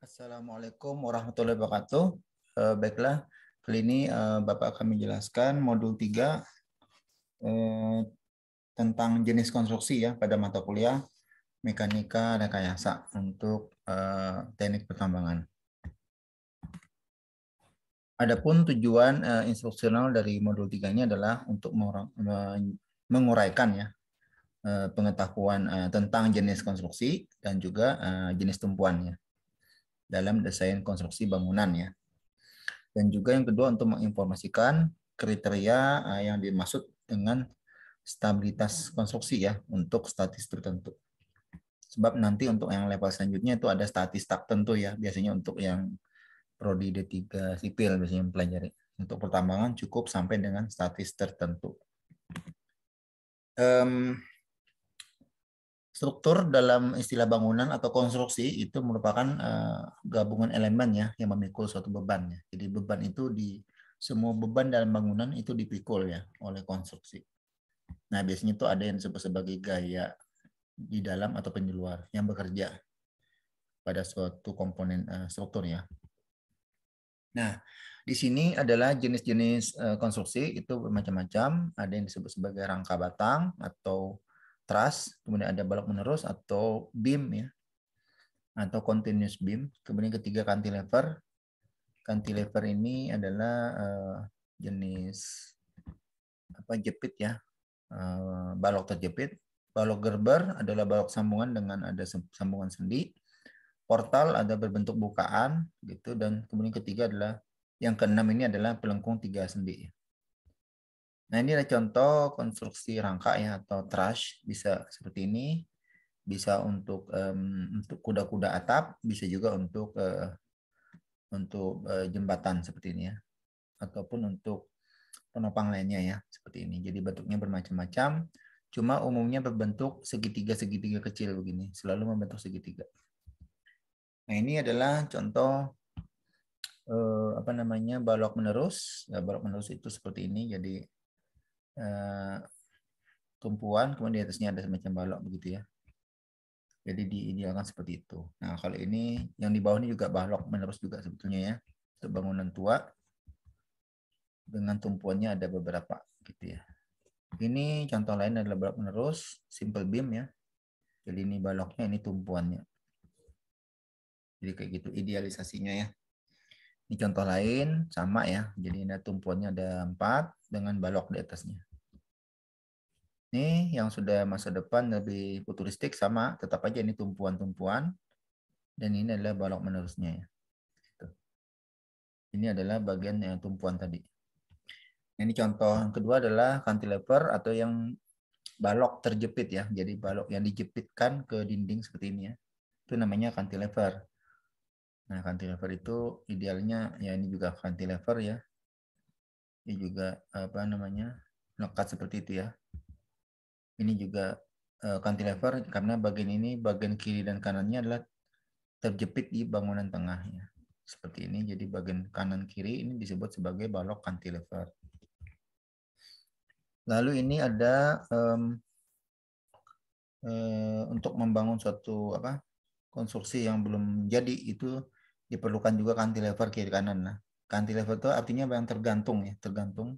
Assalamualaikum warahmatullahi wabarakatuh. Baiklah, kali ini Bapak akan menjelaskan modul 3 tentang jenis konstruksi ya pada mata kuliah Mekanika Rekayasa untuk teknik pertambangan. Adapun tujuan instruksional dari modul 3 ini adalah untuk menguraikan ya pengetahuan tentang jenis konstruksi dan juga jenis tumpuannya dalam desain konstruksi bangunan ya. Dan juga yang kedua untuk menginformasikan kriteria yang dimaksud dengan stabilitas konstruksi ya untuk statis tertentu. Sebab nanti untuk yang level selanjutnya itu ada statis tertentu ya, biasanya untuk yang prodi D3 sipil biasanya mempelajari. Untuk pertambangan cukup sampai dengan statis tertentu. Struktur dalam istilah bangunan atau konstruksi itu merupakan gabungan elemen ya yang memikul suatu beban ya. Jadi beban itu semua beban dalam bangunan itu dipikul ya oleh konstruksi. Nah, biasanya itu ada yang disebut sebagai gaya di dalam ataupun di luar yang bekerja pada suatu komponen struktur ya. Nah, di sini adalah jenis-jenis konstruksi itu bermacam-macam. Ada yang disebut sebagai rangka batang atau truss, kemudian ada balok menerus atau beam ya, atau continuous beam. Kemudian ketiga cantilever. Cantilever ini adalah jenis jepit ya, balok terjepit. Balok gerber adalah balok sambungan dengan ada sambungan sendi. Portal ada berbentuk bukaan gitu, dan kemudian ketiga adalah yang keenam ini adalah pelengkung 3 sendi. Nah, ini ada contoh konstruksi rangka ya atau truss, bisa seperti ini, bisa untuk kuda-kuda atap, bisa juga untuk jembatan seperti ini ya, ataupun untuk penopang lainnya ya seperti ini. Jadi bentuknya bermacam-macam, cuma umumnya berbentuk segitiga-segitiga kecil begini, selalu membentuk segitiga. Nah, ini adalah contoh balok menerus. Balok menerus itu seperti ini, jadi tumpuan, kemudian di atasnya ada semacam balok begitu ya. Jadi diidealkan seperti itu. Nah, kalau ini yang di bawah ini juga balok menerus juga sebetulnya ya. Untuk bangunan tua dengan tumpuannya ada beberapa gitu ya. Ini contoh lain adalah balok menerus, simple beam ya. Jadi ini baloknya, ini tumpuannya. Jadi kayak gitu idealisasinya ya. Ini contoh lain sama ya. Jadi ini tumpuannya ada 4 dengan balok di atasnya. Ini yang sudah masa depan lebih futuristik sama, tetap aja ini tumpuan-tumpuan. Dan ini adalah balok menerusnya ya. Ini adalah bagian yang tumpuan tadi. Ini contoh yang kedua adalah cantilever atau yang balok terjepit ya. Jadi balok yang dijepitkan ke dinding seperti ini ya. Itu namanya cantilever. Nah, cantilever itu idealnya ya ini juga cantilever ya. Ini juga melekat seperti itu ya. Ini juga cantilever karena bagian ini, bagian kiri dan kanannya adalah terjepit di bangunan tengahnya. Seperti ini, jadi bagian kanan kiri ini disebut sebagai balok cantilever. Lalu ini ada untuk membangun suatu konstruksi yang belum jadi itu diperlukan juga cantilever kiri kanan. Nah, cantilever itu artinya yang tergantung ya, tergantung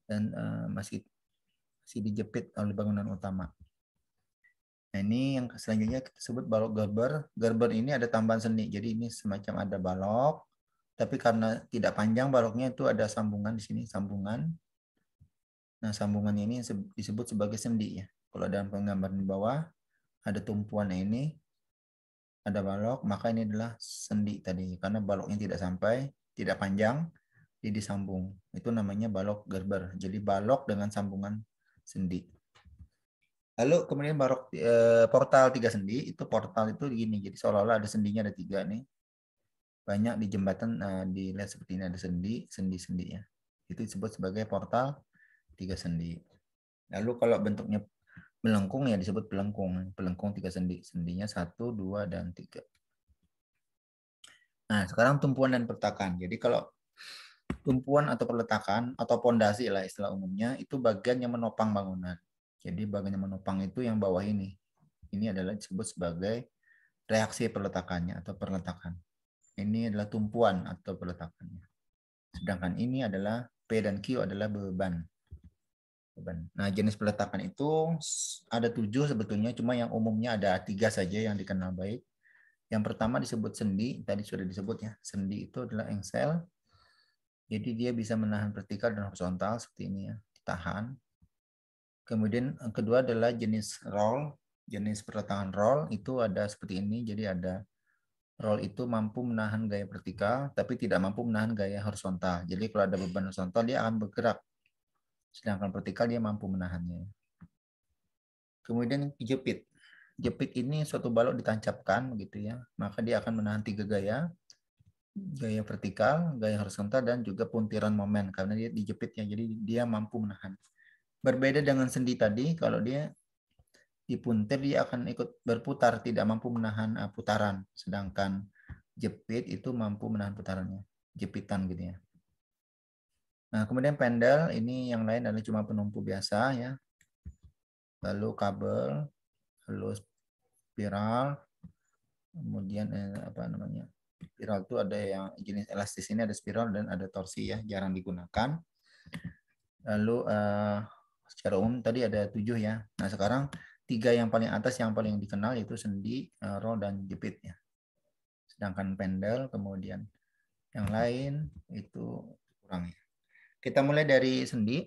dan masih dijepit oleh bangunan utama. Nah, ini yang selanjutnya kita sebut balok gerber. Gerber ini ada tambahan sendi. Jadi ini semacam ada balok, tapi karena tidak panjang baloknya itu ada sambungan di sini, sambungan. Nah, sambungannya ini disebut sebagai sendi ya. Kalau dalam penggambaran di bawah ada tumpuan ini, ada balok, maka ini adalah sendi tadi. Karena baloknya tidak sampai, tidak panjang, jadi disambung. Itu namanya balok gerber. Jadi balok dengan sambungan sendi. Lalu kemudian portal 3 sendi, itu portal itu gini, jadi seolah-olah ada sendinya ada 3 nih. Banyak di jembatan dilihat seperti ini ada sendi-sendi ya. Itu disebut sebagai portal 3 sendi. Lalu kalau bentuknya melengkung ya disebut pelengkung. Pelengkung 3 sendi. Sendinya 1, 2, dan 3. Nah, sekarang tumpuan dan peletakan. Jadi kalau tumpuan atau peletakan atau pondasi lah istilah umumnya itu bagian yang menopang bangunan. Jadi bagian yang menopang itu yang bawah ini. Ini adalah disebut sebagai reaksi peletakannya atau perletakan. Ini adalah tumpuan atau peletakannya. Sedangkan ini adalah P dan Q adalah beban. Nah, jenis peletakan itu ada 7 sebetulnya, cuma yang umumnya ada 3 saja yang dikenal baik. Yang pertama disebut sendi, tadi sudah disebut ya. Sendi itu adalah engsel. Jadi dia bisa menahan vertikal dan horizontal seperti ini ya, ditahan. Kemudian yang kedua adalah jenis roll. Jenis peletakan roll itu ada seperti ini. Jadi ada roll itu mampu menahan gaya vertikal, tapi tidak mampu menahan gaya horizontal. Jadi kalau ada beban horizontal dia akan bergerak, sedangkan vertikal dia mampu menahannya. Kemudian jepit. Jepit ini suatu balok ditancapkan begitu ya, maka dia akan menahan 3 gaya. Gaya vertikal, gaya horizontal, dan juga puntiran momen karena dia dijepitnya, jadi dia mampu menahan. Berbeda dengan sendi tadi, kalau dia dipuntir dia akan ikut berputar, tidak mampu menahan putaran, sedangkan jepit itu mampu menahan putarannya, jepitan gitu ya. Nah, kemudian pendel ini yang lain adalah cuma penumpu biasa ya. Lalu kabel, lalu spiral, kemudian apa namanya? Spiral itu ada yang jenis elastis, ini ada spiral dan ada torsi ya, jarang digunakan. Lalu secara umum tadi ada 7 ya. Nah, sekarang 3 yang paling atas yang paling dikenal yaitu sendi, roll, dan jepit ya. Sedangkan pendel kemudian yang lain itu kurang ya. Kita mulai dari sendi.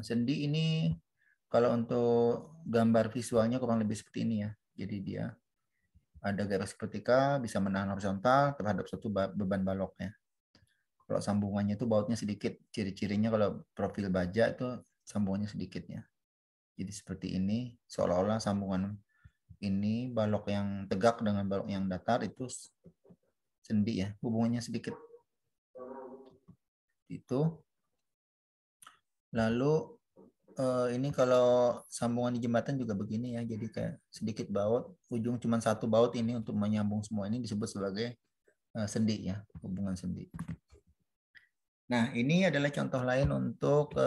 Sendi ini kalau untuk gambar visualnya kurang lebih seperti ini ya. Jadi dia ada garis vertikal, bisa menahan horizontal terhadap suatu beban balok ya. Kalau sambungannya itu bautnya sedikit. Ciri-cirinya kalau profil baja itu sambungannya sedikit ya. Jadi seperti ini, seolah-olah sambungan ini balok yang tegak dengan balok yang datar itu sendi ya, hubungannya sedikit. Itu. Lalu ini kalau sambungan di jembatan juga begini ya, jadi kayak sedikit baut, ujung cuma satu baut ini untuk menyambung semua ini disebut sebagai sendi ya, hubungan sendi. Nah, ini adalah contoh lain untuk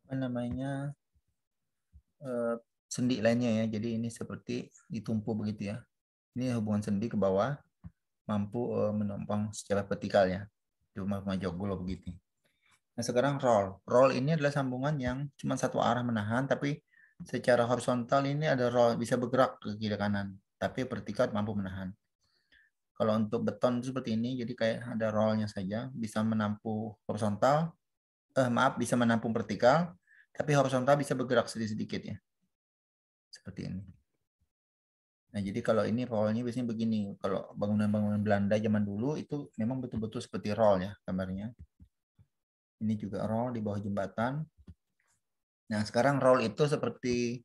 apa namanya sendi lainnya ya. Jadi ini seperti ditumpu begitu ya. Ini hubungan sendi ke bawah mampu menopang secara vertikal ya. Cuma joglo begitu. Nah, sekarang roll. Roll ini adalah sambungan yang cuma satu arah menahan, tapi secara horizontal ini ada roll, bisa bergerak ke kiri kanan, tapi vertikal mampu menahan. Kalau untuk beton itu seperti ini, jadi kayak ada rollnya saja, bisa menampung horizontal, bisa menampung vertikal, tapi horizontal bisa bergerak sedikit-sedikit ya. Seperti ini. Nah, jadi kalau ini rollnya biasanya begini. Kalau bangunan-bangunan Belanda zaman dulu itu memang betul-betul seperti roll ya gambarnya. Ini juga roll di bawah jembatan. Nah, sekarang roll itu seperti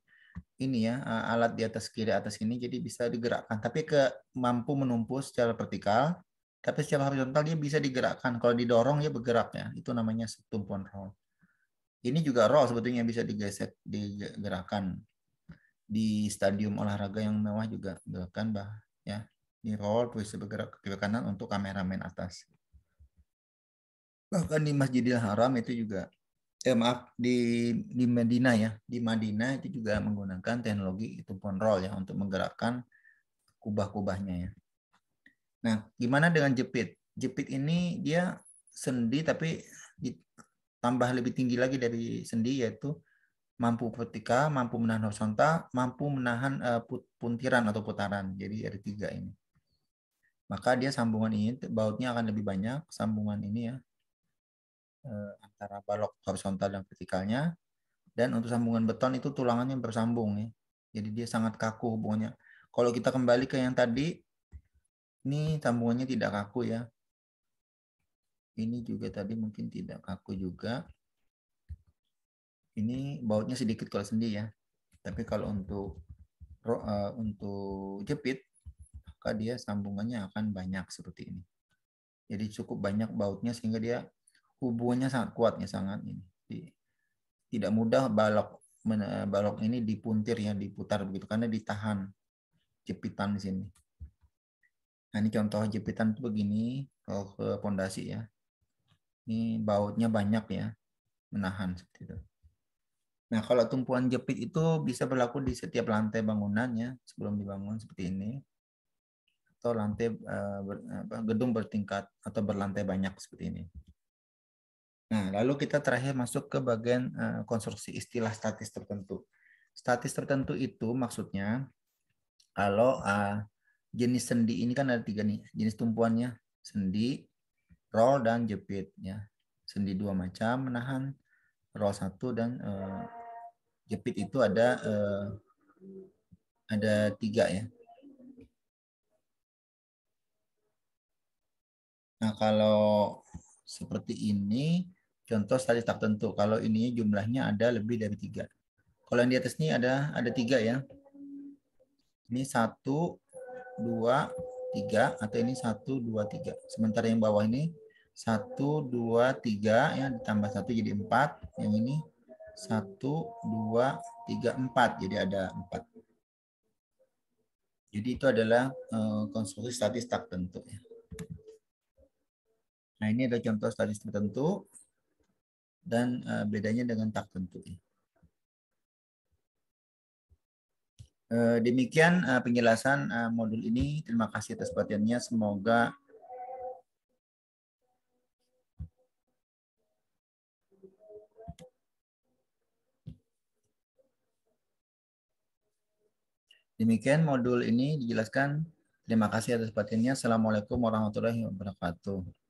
ini ya, alat di atas kiri atas ini, jadi bisa digerakkan. Tapi mampu menumpu secara vertikal, tapi secara horizontal dia bisa digerakkan. Kalau didorong dia bergerak ya. Itu namanya tumpuan roll. Ini juga roll sebetulnya bisa digerakkan. Di stadium olahraga yang mewah juga gerakan ya. Ini roll bisa bergerak ke kiri kanan untuk kameramen atas. Bahkan di Masjidil Haram itu juga maaf di Madinah ya, di Madinah itu juga menggunakan teknologi tumpuan roll ya untuk menggerakkan kubah-kubahnya ya. Nah, gimana dengan jepit? Jepit ini dia sendi tapi ditambah lebih tinggi lagi dari sendi, yaitu mampu vertikal, mampu menahan horizontal, mampu menahan puntiran atau putaran. Jadi ada 3 ini. Maka dia sambungan ini bautnya akan lebih banyak, sambungan ini ya, antara balok horizontal dan vertikalnya. Dan untuk sambungan beton itu tulangannya bersambung ya. Jadi dia sangat kaku hubungannya. Kalau kita kembali ke yang tadi, ini sambungannya tidak kaku ya. Ini juga tadi mungkin tidak kaku juga. Ini bautnya sedikit kalau sendi ya. Tapi kalau untuk jepit, maka dia sambungannya akan banyak seperti ini. Jadi cukup banyak bautnya sehingga dia hubungannya sangat kuat ya, sangat ini. Tidak mudah balok ini dipuntir ya, diputar begitu karena ditahan jepitan di sini. Nah, ini contoh jepitan itu begini kalau ke pondasi ya. Ini bautnya banyak ya, menahan seperti itu. Nah, kalau tumpuan jepit itu bisa berlaku di setiap lantai bangunannya sebelum dibangun seperti ini. atau lantai gedung bertingkat atau berlantai banyak seperti ini. Nah, lalu kita terakhir masuk ke bagian konstruksi istilah statis tertentu. Statis tertentu itu maksudnya kalau jenis sendi ini kan ada 3 nih, jenis tumpuannya, sendi, roll, dan jepit. Ya. Sendi 2 macam, menahan, roll 1, dan jepit itu ada 3 ya. Nah, kalau seperti ini, contoh statis tak tentu. Kalau ini jumlahnya ada lebih dari 3. Kalau yang di atas ini ada 3 ya. Ini 1, 2, 3, atau ini 1, 2, 3. Sementara yang bawah ini 1, 2, 3, ya, ditambah 1 jadi 4. Yang ini 1, 2, 3, 4. Jadi ada 4. Jadi itu adalah konstruksi statis tak tentu. Nah, ini ada contoh statis tertentu dan bedanya dengan tak tentu. Demikian penjelasan modul ini. Terima kasih atas perhatiannya. Semoga demikian modul ini dijelaskan. Terima kasih atas perhatiannya. Assalamualaikum warahmatullahi wabarakatuh.